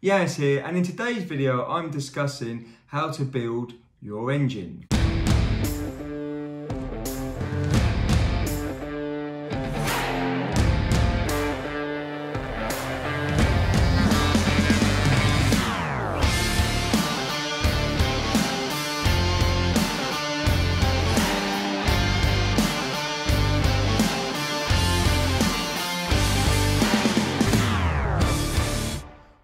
Yiannis here, and in today's video I'm discussing how to build your engine.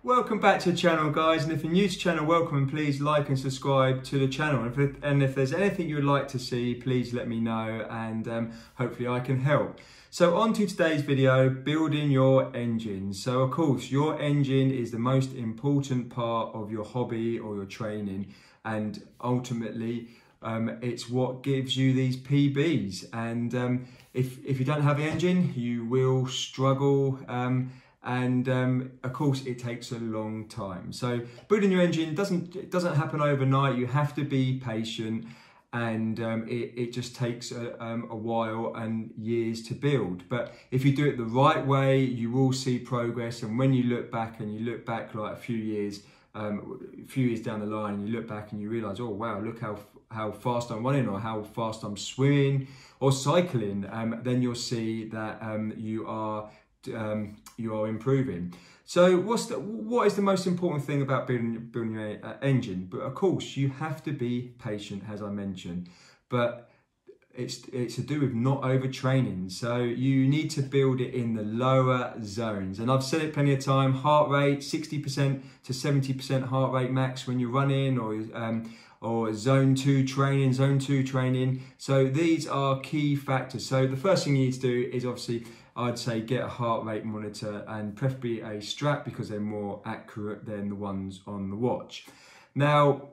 Welcome back to the channel, guys, and if you're new to the channel, welcome, and please like and subscribe to the channel. And if there's anything you would like to see, please let me know, and hopefully I can help. So on to today's video, building your engine. So of course, your engine is the most important part of your hobby or your training, and ultimately it's what gives you these PBs. And if you don't have an engine, you will struggle. Of course it takes a long time. So building your engine doesn't happen overnight. You have to be patient, and it just takes a while and years to build. But if you do it the right way, you will see progress. And when you look back like a few years down the line, and you look back and you realize, oh wow, look how fast I'm running, or how fast I'm swimming or cycling, then you'll see that you are improving. So what is the most important thing about building your engine? But of course you have to be patient, as I mentioned, but it's to do with not overtraining. So you need to build it in the lower zones, and I've said it plenty of time. Heart rate 60% to 70% heart rate max when you're running, or zone 2 training. So these are key factors. So the first thing you need to do is, obviously, I'd say get a heart rate monitor, and preferably a strap, because they're more accurate than the ones on the watch. Now,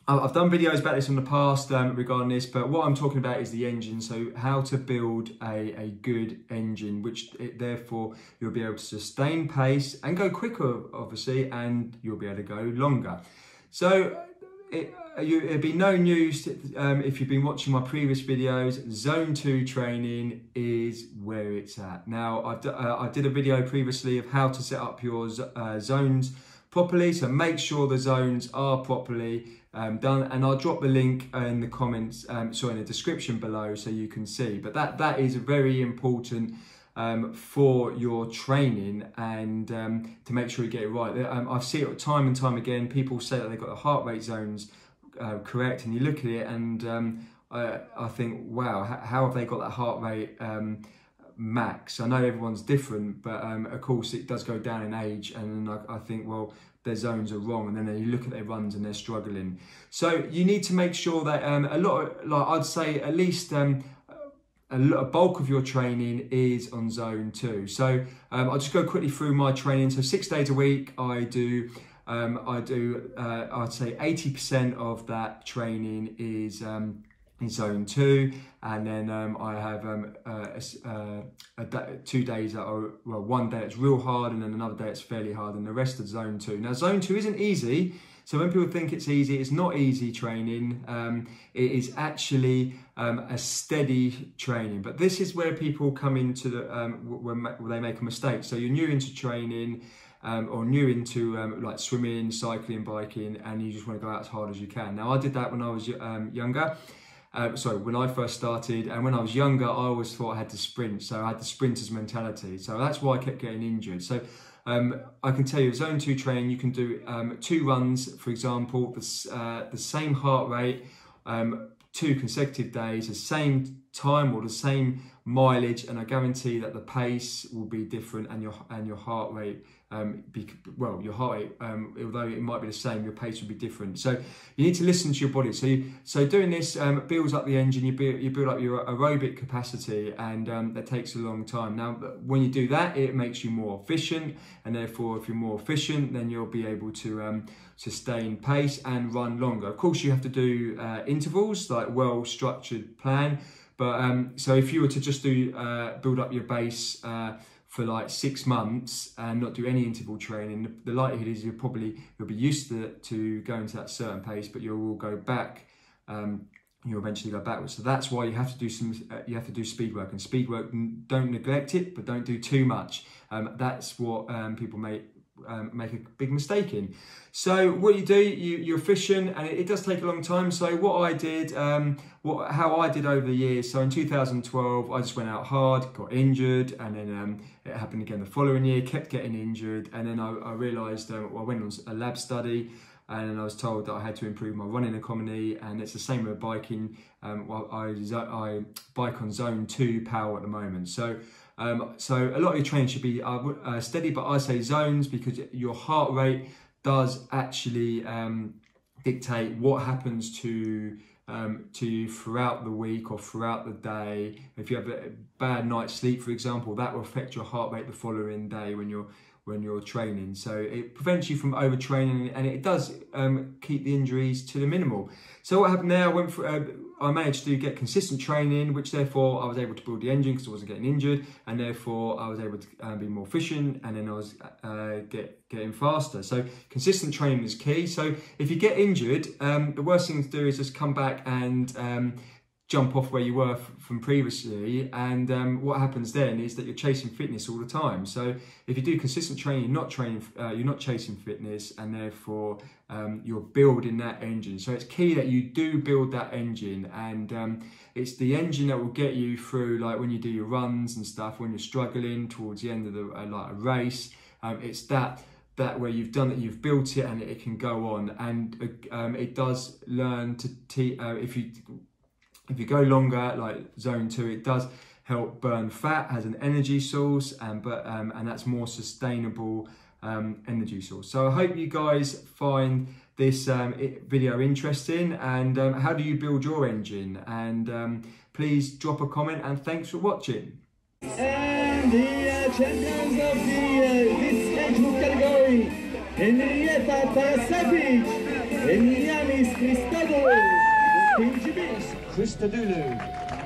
I've done videos about this in the past regarding this, but what I'm talking about is the engine. So how to build a good engine, which therefore you'll be able to sustain pace and go quicker, obviously, and you'll be able to go longer. So it'd be no news if you've been watching my previous videos. Zone 2 training is where it's at. Now, I did a video previously of how to set up your zones properly, so make sure the zones are properly done, and I'll drop the link in the comments, in the description below, so you can see. But that is very important for your training, and to make sure you get it right. I've seen it time and time again. People say that they've got the heart rate zones correct, and you look at it and I think, wow, how have they got that heart rate max? I know everyone's different, but of course it does go down in age, and I think, well, their zones are wrong, and then you look at their runs and they're struggling. So you need to make sure that I'd say at least a bulk of your training is on zone 2. So I'll just go quickly through my training. So 6 days a week I'd say 80% of that training is in zone 2, and then I have 2 days that are, well, one day it's real hard, and then another day it's fairly hard, and the rest of zone 2. Now, zone 2 isn't easy. So when people think it's easy, it's not easy training. It is actually a steady training. But this is where people come into when they make a mistake. So you're new into training, or new into like swimming, cycling, biking, and you just want to go out as hard as you can. Now, I did that when I was younger. When I first started, and when I was younger, I always thought I had to sprint. So I had the sprinter's mentality. So that's why I kept getting injured. So I can tell you, zone 2 training, you can do 2 runs, for example, the same heart rate, 2 consecutive days, the same time or the same mileage, and I guarantee that the pace will be different, and your heart rate, although it might be the same, your pace will be different. So you need to listen to your body. So doing this builds up the engine. You build up your aerobic capacity, and that takes a long time. Now, when you do that, it makes you more efficient, and therefore, if you're more efficient, then you'll be able to sustain pace and run longer. Of course, you have to do intervals, like well-structured plan. But so if you were to just do build up your base for like 6 months and not do any interval training, the likelihood is you'll be used to going to that certain pace, but you will go back. You'll eventually go backwards. So that's why you have to do speed work. And speed work, don't neglect it, but don't do too much. That's what people make a big mistake in. So what you do, you're efficient, and it does take a long time. So what I did, how I did over the years. So in 2012, I just went out hard, got injured, and then it happened again the following year, kept getting injured, and then I realised I went on a lab study, and then I was told that I had to improve my running economy, and it's the same with biking. I bike on zone 2 power at the moment. So a lot of your training should be steady, but I say zones because your heart rate does actually dictate what happens to you throughout the week or throughout the day. If you have a bad night's sleep, for example, that will affect your heart rate the following day when you're training. So it prevents you from overtraining, and it does keep the injuries to the minimal. So what happened there, I managed to get consistent training, which therefore I was able to build the engine because I wasn't getting injured, and therefore I was able to be more efficient, and then I was getting faster. So consistent training is key. So if you get injured, the worst thing to do is just come back and jump off where you were from previously, and what happens then is that you're chasing fitness all the time. So if you do consistent training, you're not chasing fitness, and therefore you're building that engine. So it's key that you do build that engine, and it's the engine that will get you through, like when you do your runs and stuff, when you're struggling towards the end of like a race. It's that where you've done it, you've built it, and it can go on, and it does learn to if you go longer, like zone 2, it does help burn fat as an energy source, and that's more sustainable energy source. So I hope you guys find this video interesting, and how do you build your engine? And please drop a comment, and thanks for watching. And the champions of this age group category, Henrietta Tarasavic and Yiannis Christodoulou. Christodoulou.